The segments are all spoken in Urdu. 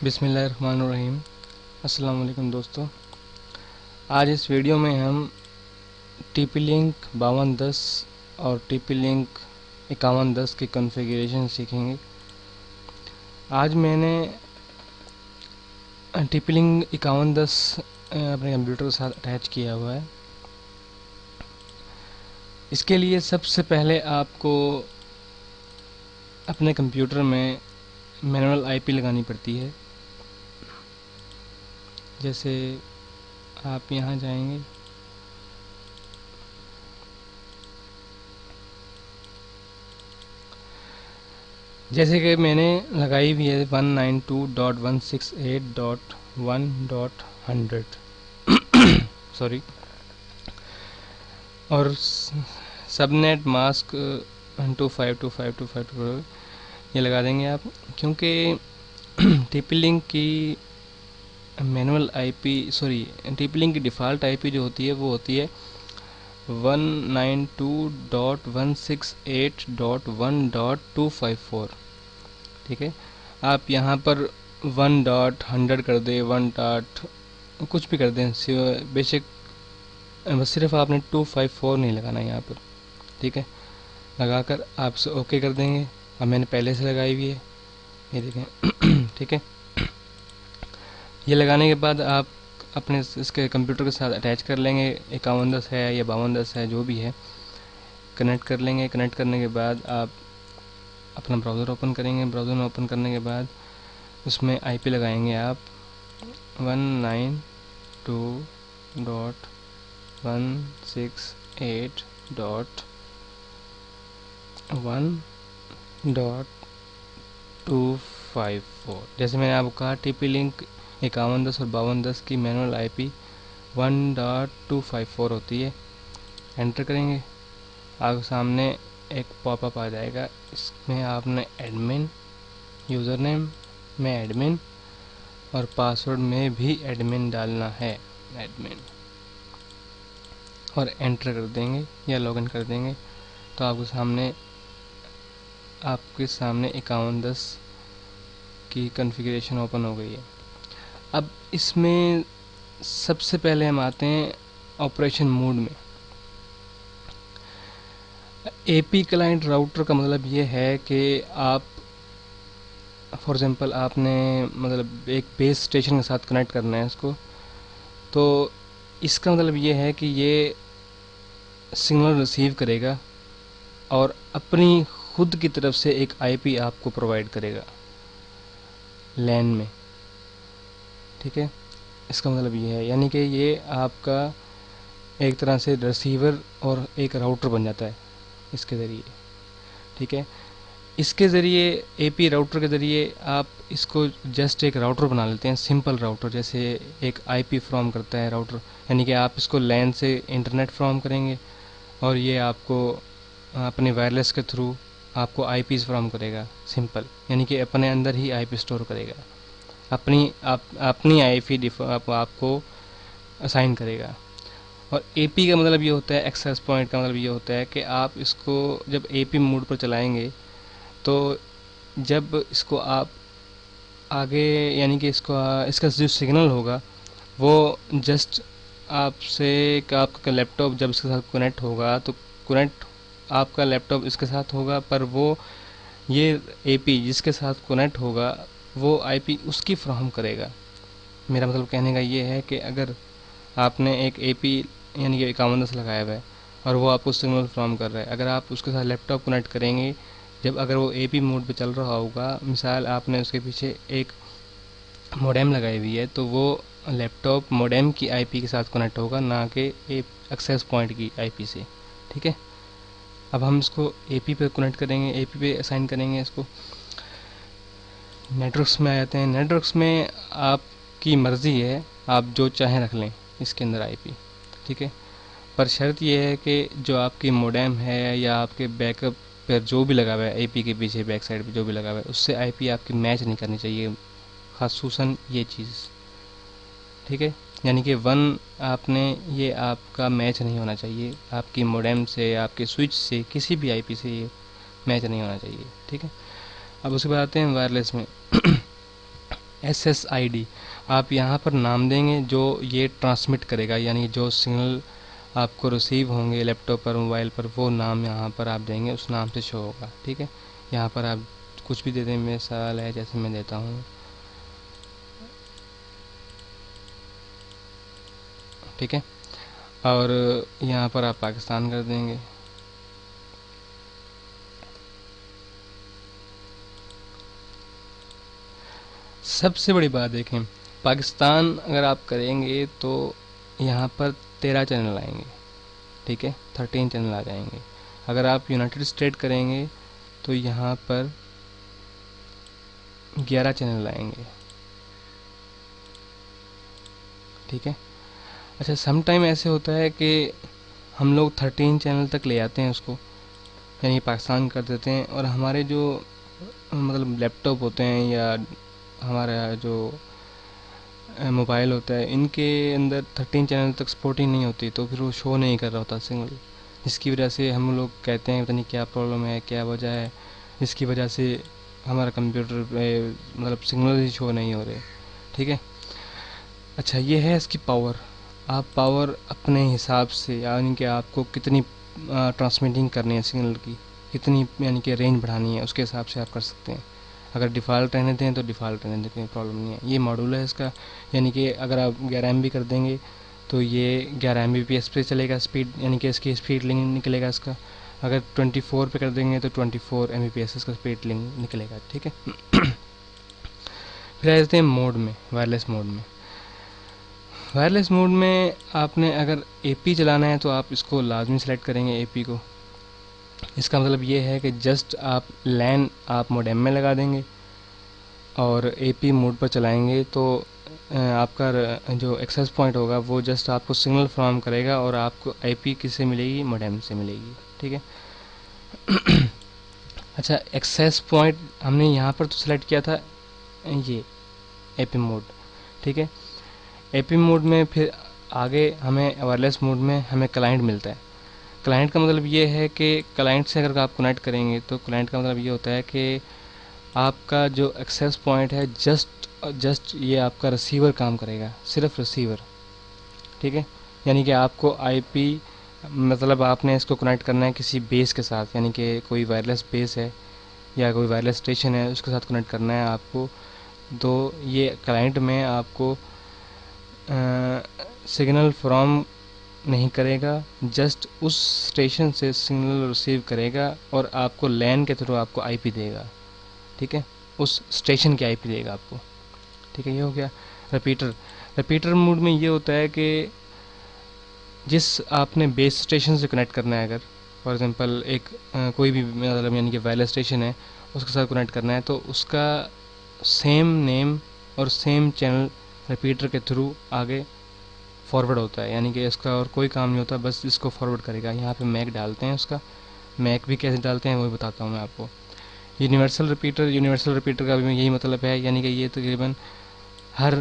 بسم اللہ الرحمن الرحیم۔ السلام علیکم دوستو، آج اس ویڈیو میں ہم ٹی پی لنک 5210 اور ٹی پی لنک 5110 کی کنفیگریشن سیکھیں گے۔ آج میں نے ٹی پی لنک 5110 اپنے کمپیوٹر کے ساتھ اٹیچ کیا ہوا ہے۔ اس کے لیے سب سے پہلے آپ کو اپنے کمپیوٹر میں مینول آئی پی لگانی پڑتی ہے۔ جیسے آپ یہاں جائیں گے، جیسے کہ میں نے لگائی ہوئی ہے 192.168.1.100 سوری، اور سب نیٹ ماسک 252525 یہ لگا دیں گے آپ، کیونکہ ٹی پی لنک کی مینول آئی پی ٹی پی لنک کی ڈیفالٹ آئی پی جو ہوتی ہے وہ ہوتی ہے 192.168.1.254۔ ٹھیک ہے، آپ یہاں پر 1.100 کر دیں، 1 ڈاٹ کچھ بھی کر دیں، بیشک بس صرف آپ نے 254 نہیں لگانا یہاں پر۔ ٹھیک ہے، لگا کر آپ سے اوکے کر دیں گے۔ اب میں نے پہلے سے لگائی ہوئی ہے، یہ دیکھیں۔ ٹھیک ہے، یہ لگانے کے بعد آپ اپنے اس کے کمپیوٹر کے ساتھ اٹیچ کر لیں گے، 5110 ہے یا 5210 ہے جو بھی ہے، کنیکٹ کر لیں گے۔ کنیکٹ کرنے کے بعد آپ اپنا براؤزر اوپن کریں گے۔ براؤزر میں اوپن کرنے کے بعد اس میں آئی پی لگائیں گے آپ 192.168.1.254۔ جیسے میں نے آپ کو کہا ٹی پی لنک 5110 اور 5210 کی مینول آئی پی 1.254 ہوتی ہے۔ انٹر کریں گے، آپ کے سامنے ایک پاپ اپ آ جائے گا۔ اس میں آپ نے ایڈمن، یوزر نیم میں ایڈمن اور پاسورڈ میں بھی ایڈمن ڈالنا ہے، ایڈمن، اور انٹر کر دیں گے یا لاگ ان کر دیں گے تو آپ کے سامنے 5110 کی کنفیگریشن اوپن ہو گئی ہے۔ اب اس میں سب سے پہلے ہم آتے ہیں آپریشن موڈ میں۔ اے پی کلائنٹ راؤٹر کا مطلب یہ ہے کہ آپ فار ایگزامپل آپ نے ایک بیس اسٹیشن کے ساتھ کنیکٹ کرنا ہے اس کو، تو اس کا مطلب یہ ہے کہ یہ سگنل ریسیو کرے گا اور اپنی خود کی طرف سے ایک آئی پی آپ کو پرووائڈ کرے گا لین میں۔ ٹھیک ہے، اس کا مطلب یہ ہے، یعنی کہ یہ آپ کا ایک طرح سے ریسیور اور ایک راؤٹر بن جاتا ہے اس کے ذریعے۔ ٹھیک ہے، اس کے ذریعے اے پی راؤٹر کے ذریعے آپ اس کو جسٹ ایک راؤٹر بنا لیتے ہیں، سمپل راؤٹر، جیسے ایک آئی پی فراہم کرتا ہے راؤٹر، یعنی کہ آپ اس کو لین سے انٹرنیٹ فراہم کریں گے اور یہ آپ کو اپنے وائرلیس کے تھرو آپ کو آئی پیز فراہم کرے گا، سمپل، یعنی کہ اپنے اندر ہی آئی پی اسٹور کرے گا، اپنی آئی پی آپ کو اسائن کرے گا۔ اور اے پی کا مطلب یہ ہوتا ہے، ایکسیس پوائنٹ کا مطلب یہ ہوتا ہے کہ آپ اس کو جب اے پی موڈ پر چلائیں گے تو جب اس کو آپ آگے، یعنی کہ اس کا جو سگنل ہوگا وہ جسٹ آپ کا لیپ ٹاپ جب اس کے ساتھ کنیکٹ ہوگا تو کنیکٹ آپ کا لیپ ٹاپ اس کے ساتھ ہوگا، پر وہ یہ اے پی جس کے ساتھ کنیکٹ ہوگا وہ آئی پی اس کی فراہم کرے گا۔ میرا مطلب کہنے کا یہ ہے کہ اگر آپ نے ایک اے پی یعنی کہ 5110 لگایا ہوا ہے اور وہ آپ کو سگنل فراہم کر رہا ہے، اگر آپ اس کے ساتھ لیپ ٹاپ کنیکٹ کریں گے، اگر وہ اے پی موڈ پہ چل رہا ہوگا، مثال آپ نے اس کے پیچھے ایک موڈیم لگائی ہوئی ہے، تو وہ لیپ ٹاپ موڈیم کی آئی پی کے ساتھ کنیکٹ ہوگا، نہ کہ ایکسیس پوائنٹ کی آئی پی سے۔ ٹھیک ہے، اب ہم اس کو اے پی پہ کنیکٹ کریں گے، اے پی پہ اسائن کریں گے اس کو۔ نیٹورکس میں آ جاتے ہیں۔ نیٹورکس میں آپ کی مرضی ہے، آپ جو چاہیں رکھ لیں اس کے اندر آئی پی۔ ٹھیک ہے، پر شرط یہ ہے کہ جو آپ کی موڈیم ہے یا آپ کے بیک اپ پر جو بھی لگا ہوا ہے اے پی کے پیچھے بیک سائڈ پہ جو بھی لگا ہوا ہے، اس سے آئی پی آپ کی میچ نہیں کرنی چاہیے، خصوصاً یہ چیز۔ ٹھیک ہے، یعنی کہ یہ آپ کا میچ نہیں ہونا چاہیے، آپ کی موڈیم سے، آپ کے سوئچ سے، کسی بھی آئی پی سے یہ میچ نہیں ہونا چاہیے۔ ٹھیک ہے، اب اس کے بعد آتے ہیں وائرلیس میں۔ SSID آپ یہاں پر نام دیں گے جو یہ ٹرانسمٹ کرے گا، یعنی جو سگنل آپ کو ریسیو ہوں گے لیپ ٹاپ پر موبائل پر، وہ نام یہاں پر آپ دیں گے، اس نام سے شو ہوگا. ٹھیک ہے، یہاں پر آپ کچھ بھی دے دیں، مثال ہے جیسے میں دیتا ہوں. ٹھیک ہے، اور یہاں پر آپ پاکستان کر دیں گے. سب سے بڑی بات دیکھیں، پاکستان اگر آپ کریں گے تو یہاں پر 13 چینل آئیں گے. ٹھیک ہے، 13 چینل آ جائیں گے. اگر آپ یونائٹڈ اسٹیٹ کریں گے تو یہاں پر 11 چینل آئیں گے. ٹھیک ہے، اچھا سم ٹائم ایسے ہوتا ہے کہ ہم لوگ 13 چینل تک لے آتے ہیں اس کو، یعنی پاکستان کر دیتے ہیں، اور ہمارے جو مطلب لیپ ٹاپ ہوتے ہیں یا ہمارا جو موبائل ہوتا ہے، ان کے اندر 13 چینل تک سپورٹنگ نہیں ہوتی، تو پھر وہ شو نہیں کر رہا ہوتا سگنل، جس کی وجہ سے ہم لوگ کہتے ہیں پتہ نہیں کیا پرابلم ہے، کیا وجہ ہے، جس کی وجہ سے ہمارا کمپیوٹر پہ مطلب سگنل ہی شو نہیں ہو رہے. ٹھیک ہے، اچھا یہ ہے اس کی پاور. آپ پاور اپنے حساب سے، یعنی کہ آپ کو کتنی ٹرانسمیٹنگ کرنی ہے سگنل کی، کتنی یعنی کہ رینج بڑھانی ہے، اس کے حساب سے آپ کر سکتے ہیں. اگر ڈیفالٹ رہنے دیں تو ڈیفالٹ رہنے دیں، کوئی پرابلم نہیں ہے. یہ ماڈول ہے اس کا، یعنی کہ اگر آپ 11 MB کر دیں گے تو یہ 11 Mbps پہ چلے گا اسپیڈ، یعنی کہ اس کی اسپیڈ لنک نکلے گا اس کا. اگر 24 پہ کر دیں گے تو 24 Mbps اس کا اسپیڈ لنک نکلے گا. ٹھیک ہے، پھر آ جاتے ہیں موڈ میں، وائرلیس موڈ میں. وائرلیس موڈ میں آپ نے اگر اے پی چلانا ہے تو آپ اس کو لازمی سلیکٹ کریں گے، اے پی کو. اس کا مطلب یہ ہے کہ جسٹ آپ لین آپ موڈیم میں لگا دیں گے اور اے پی موڈ پر چلائیں گے تو آپ کا جو ایکسیس پوائنٹ ہوگا وہ جسٹ آپ کو سگنل فراہم کرے گا، اور آپ کو اے پی کس سے ملے گی؟ موڈیم سے ملے گی. ٹھیک ہے، اچھا ایکسیس پوائنٹ ہم نے یہاں پر تو سلیکٹ کیا تھا یہ اے پی موڈ. ٹھیک ہے، اے پی موڈ میں پھر آگے ہمیں وائرلیس موڈ میں ہمیں کلائنٹ ملتا ہے. کلائنٹ کا مطلب یہ ہے کہ کلائنٹ سے اگر آپ کنیکٹ کریں گے تو کلائنٹ کا مطلب یہ ہوتا ہے کہ آپ کا جو ایکسیس پوائنٹ ہے جسٹ یہ آپ کا ریسیور کام کرے گا، صرف ریسیور. ٹھیک ہے، یعنی کہ آپ کو آئی پی مطلب آپ نے اس کو کنیکٹ کرنا ہے کسی بیس کے ساتھ، یعنی کہ کوئی وائرلیس بیس ہے یا کوئی وائرلیس اسٹیشن ہے، اس کے ساتھ کنیکٹ کرنا ہے آپ کو. تو یہ کلائنٹ میں آپ کو سگنل فرام نہیں کرے گا، جسٹ اس اسٹیشن سے سگنل ریسیو کرے گا اور آپ کو لین کے تھرو آپ کو آئی پی دے گا. ٹھیک ہے، اس اسٹیشن کی آئی پی دے گا آپ کو. ٹھیک ہے، یہ ہو گیا ریپیٹر موڈ میں یہ ہوتا ہے کہ جس آپ نے بیس اسٹیشن سے کنیکٹ کرنا ہے، اگر فار ایگزامپل ایک کوئی بھی مطلب یعنی کہ وائرلیس اسٹیشن ہے، اس کے ساتھ کنیکٹ کرنا ہے تو اس کا سیم نیم اور سیم چینل ریپیٹر کے تھرو آگے فارورڈ ہوتا ہے، یعنی کہ اس کا اور کوئی کام نہیں ہوتا، بس اس کو فارورڈ کرے گا. یہاں پہ میک ڈالتے ہیں، اس کا میک بھی کیسے ڈالتے ہیں وہ بتاتا ہوں میں آپ کو. یونیورسل ریپیٹر کا بھی یہی مطلب ہے، یعنی کہ یہ تقریباً ہر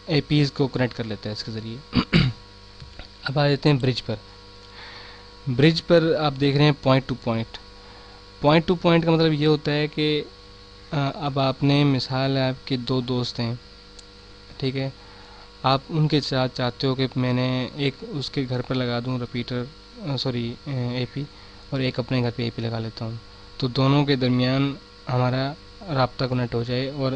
اے پیز کو کنیکٹ کر لیتا ہے اس کے ذریعے. اب آ جاتے ہیں برج پر. برج پر آپ دیکھ رہے ہیں پوائنٹ ٹو پوائنٹ کا مطلب یہ ہوتا ہے کہ اب آپ نے مثال ہے آپ کے دو دوست ہیں. ٹھیک ہے، آپ ان کے ساتھ چاہتے ہو کہ میں نے ایک اس کے گھر پر لگا دوں ریپیٹر اے پی، اور ایک اپنے گھر پہ اے پی لگا لیتا ہوں، تو دونوں کے درمیان ہمارا رابطہ کنیکٹ ہو جائے. اور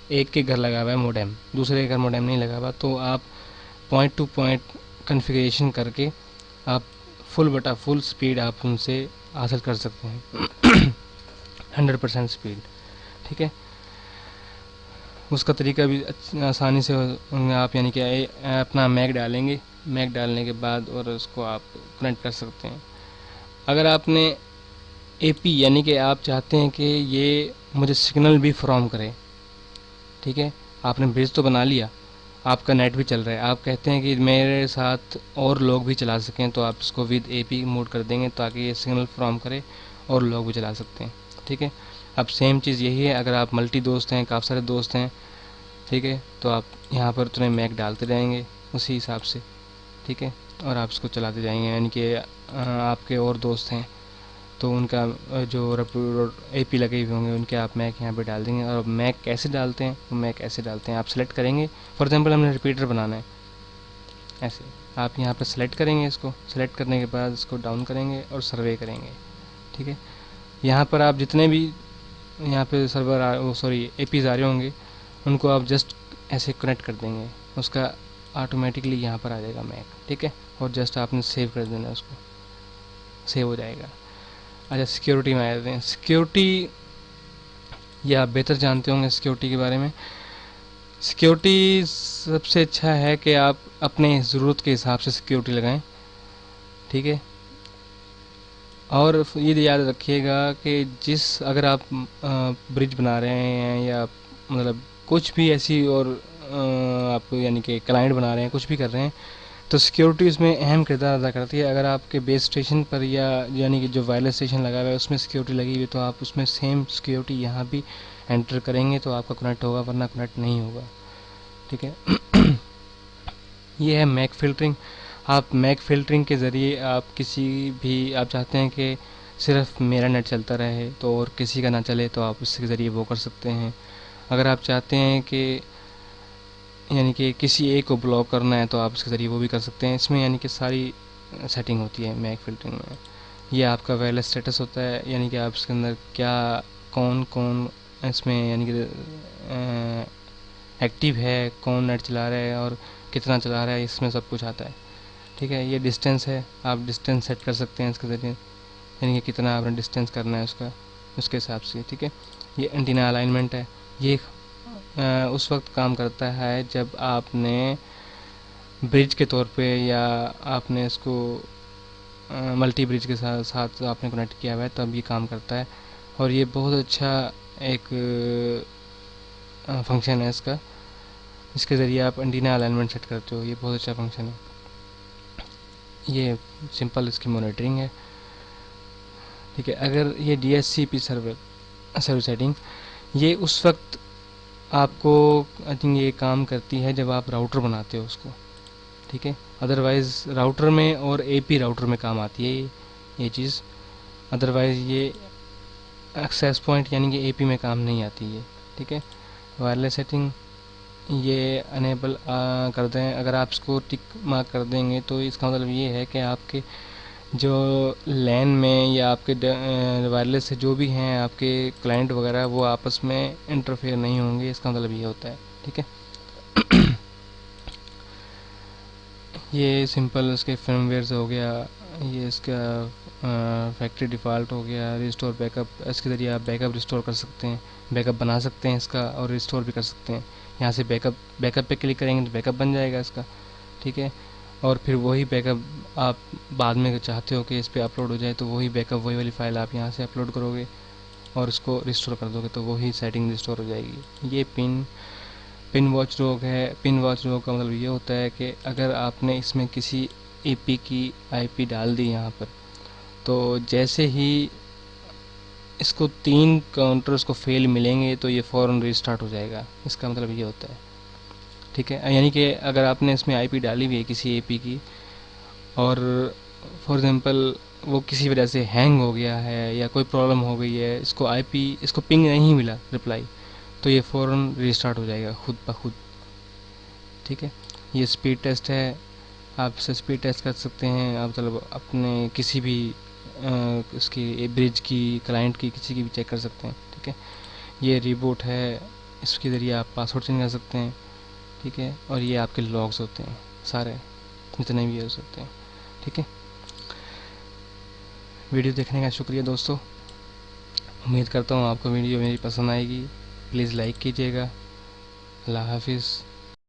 ایک کے گھر لگا ہوا ہے موڈیم، دوسرے کے گھر موڈیم نہیں لگا ہوا، تو آپ پوائنٹ ٹو پوائنٹ کنفیگریشن کر کے آپ فل اسپیڈ آپ ان سے حاصل کر سکتے ہیں 100% اسپیڈ. ٹھیک ہے، اس کا طریقہ بھی آسانی سے آپ یعنی کہ اپنا میک ڈالیں گے، میک ڈالنے کے بعد اور اس کو آپ کنیکٹ کر سکتے ہیں. اگر آپ نے اے پی یعنی کہ آپ چاہتے ہیں کہ یہ مجھے سگنل بھی فراہم کرے. ٹھیک ہے، آپ نے برج تو بنا لیا، آپ کا نیٹ بھی چل رہا ہے، آپ کہتے ہیں کہ میرے ساتھ اور لوگ بھی چلا سکیں، تو آپ اس کو ود اے پی موڈ کر دیں گے تاکہ یہ سگنل فراہم کرے اور لوگ بھی چلا سکتے ہیں. ٹھیک ہے، اب سیم چیز یہی ہے، اگر آپ ملٹی دوست ہیں، کافی سارے دوست ہیں، ٹھیک ہے، تو آپ یہاں پر اتنے میک ڈالتے رہیں گے اسی حساب سے. ٹھیک ہے، اور آپ اس کو چلاتے جائیں گے، یعنی کہ آپ کے اور دوست ہیں تو ان کا جو اے پی لگے ہوئے ہوں گے ان کے آپ میک یہاں پہ ڈال دیں گے. اور میک کیسے ڈالتے ہیں, میک ایسے ڈالتے ہیں, آپ سلیکٹ کریں گے. فار ایگزامپل ہم نے ریپیٹر بنانا ہے, ایسے آپ یہاں پہ سلیکٹ کریں گے. اس کو سلیکٹ کرنے کے بعد اس کو ڈاؤن کریں گے اور سروے کریں گے. ٹھیک ہے, یہاں پر آپ جتنے بھی یہاں پہ سرور اے پیز آ رہے ہوں گے ان کو آپ جسٹ ایسے کنیکٹ کر دیں گے, اس کا آٹومیٹکلی یہاں پر آ جائے گا میک. ٹھیک ہے, اور جسٹ آپ نے سیو کر دینا, اس کو سیو ہو جائے گا. اچھا, سیکیورٹی میں آ جاتے ہیں. سیکیورٹی یہ آپ بہتر جانتے ہوں گے سیکیورٹی کے بارے میں. سیکیورٹی سب سے اچھا ہے کہ آپ اپنے ضرورت کے حساب سے سیکیورٹی لگائیں. ٹھیک ہے, اور یہ یاد رکھیے گا کہ اگر آپ برج بنا رہے ہیں یا مطلب کچھ بھی ایسی اور آپ یعنی کہ کلائنٹ بنا رہے ہیں, کچھ بھی کر رہے ہیں, تو سیکیورٹی اس میں اہم کردار ادا کرتی ہے. اگر آپ کے بیس اسٹیشن پر یا یعنی کہ جو وائرلیس اسٹیشن لگا ہوا ہے اس میں سیکیورٹی لگی ہوئی ہے تو آپ اس میں سیم سیکیورٹی یہاں بھی انٹر کریں گے تو آپ کا کنیکٹ ہوگا, ورنہ کنیکٹ نہیں ہوگا. ٹھیک ہے, یہ ہے میک فلٹرنگ. آپ میک فلٹرنگ کے ذریعے آپ کسی بھی آپ چاہتے ہیں کہ صرف میرا نیٹ چلتا رہے تو اور کسی کا نہ چلے تو آپ اس کے ذریعے وہ کر سکتے ہیں. اگر آپ چاہتے ہیں کہ یعنی کہ کسی ایک کو بلاک کرنا ہے تو آپ اس کے ذریعے وہ بھی کر سکتے ہیں. اس میں یعنی کہ ساری سیٹنگ ہوتی ہے میک فلٹرنگ میں. یہ آپ کا وائرلیس اسٹیٹس ہوتا ہے, یعنی کہ آپ اس کے اندر کیا کون اس میں یعنی کہ ایکٹیو ہے, کون نیٹ چلا رہا ہے اور کتنا چلا رہا ہے, اس میں سب کچھ آتا ہے. ٹھیک ہے, یہ ڈسٹینس ہے, آپ ڈسٹینس سیٹ کر سکتے ہیں اس کے ذریعے, یعنی کہ کتنا آپ نے ڈسٹینس کرنا ہے اس کے حساب سے. ٹھیک ہے, یہ اینٹینا الائنمنٹ ہے. یہ اس وقت کام کرتا ہے جب آپ نے برج کے طور پہ یا آپ نے اس کو ملٹی برج کے ساتھ آپ نے کنیکٹ کیا ہوا ہے تب یہ کام کرتا ہے. اور یہ بہت اچھا ایک فنکشن ہے اس کا, اس کے ذریعے آپ اینٹینا الائنمنٹ سیٹ کرتے ہو. یہ بہت اچھا فنکشن ہے. یہ سمپل اس کی مانیٹرنگ ہے. ٹھیک ہے, اگر یہ ڈی ایس سی پی سرور سیٹنگ یہ اس وقت آپ کو آئی تھنک یہ کام کرتی ہے جب آپ راؤٹر بناتے ہو اس کو. ٹھیک ہے, ادروائز راؤٹر میں اور اے پی راؤٹر میں کام آتی ہے یہ چیز. ادروائز یہ ایکسیس پوائنٹ یعنی کہ اے پی میں کام نہیں آتی ہے. ٹھیک ہے, وائرلیس سیٹنگ یہ انیبل کر دیں. اگر آپ اس کو ٹک مارک کر دیں گے تو اس کا مطلب یہ ہے کہ آپ کے جو لین میں یا آپ کے وائرلیس سے جو بھی ہیں آپ کے کلائنٹ وغیرہ وہ آپس میں انٹرفیئر نہیں ہوں گے. اس کا مطلب یہ ہوتا ہے. ٹھیک ہے, یہ سمپل اس کے فریم ویئرز ہو گیا. یہ اس کا فیکٹری ڈیفالٹ ہو گیا. ریسٹور بیک اپ, اس کے ذریعے آپ بیک اپ ریسٹور کر سکتے ہیں, بیک اپ بنا سکتے ہیں اس کا اور ریسٹور بھی کر سکتے ہیں. یہاں سے بیک اپ پہ کلک کریں گے تو بیک اپ بن جائے گا اس کا. ٹھیک ہے, اور پھر وہی بیک اپ آپ بعد میں چاہتے ہو کہ اس پہ اپلوڈ ہو جائے تو وہی بیک اپ وہی والی فائل آپ یہاں سے اپلوڈ کرو گے اور اس کو ریسٹور کر دو گے تو وہی سیٹنگ ریسٹور ہو جائے گی. یہ پن واچ ڈاگ ہے. پن واچ ڈاگ کا مطلب یہ ہوتا ہے کہ اگر آپ نے اس میں کسی اے پی کی آئی پی ڈال دی یہاں پر تو جیسے ہی اس کو 3 کاؤنٹرز کو فیل ملیں گے تو یہ فوراً ریسٹارٹ ہو جائے گا. اس کا مطلب یہ ہوتا ہے. ٹھیک ہے, یعنی کہ اگر آپ نے اس میں آئی پی ڈالی ہوئی ہے کسی اے پی کی اور فار ایگزامپل وہ کسی وجہ سے ہینگ ہو گیا ہے یا کوئی پرابلم ہو گئی ہے, اس کو پنگ نہیں ملا رپلائی, تو یہ فوراً ریسٹارٹ ہو جائے گا خود بخود. ٹھیک ہے, یہ اسپیڈ ٹیسٹ ہے. آپ اسے اسپیڈ ٹیسٹ کر سکتے ہیں. آپ مطلب اپنے کسی بھی اس کی برج کی کلائنٹ کی کسی کی بھی چیک کر سکتے ہیں. ٹھیک ہے, یہ ریبوٹ ہے. اس کے ذریعے آپ پاسورڈ چینج کر سکتے ہیں. ٹھیک ہے, اور یہ آپ کے لاگس ہوتے ہیں سارے جتنے بھی ہو سکتے ہیں. ٹھیک ہے, ویڈیو دیکھنے کا شکریہ دوستو. امید کرتا ہوں آپ کو ویڈیو میری پسند آئے گی. پلیز لائک کیجیے گا. اللہ حافظ.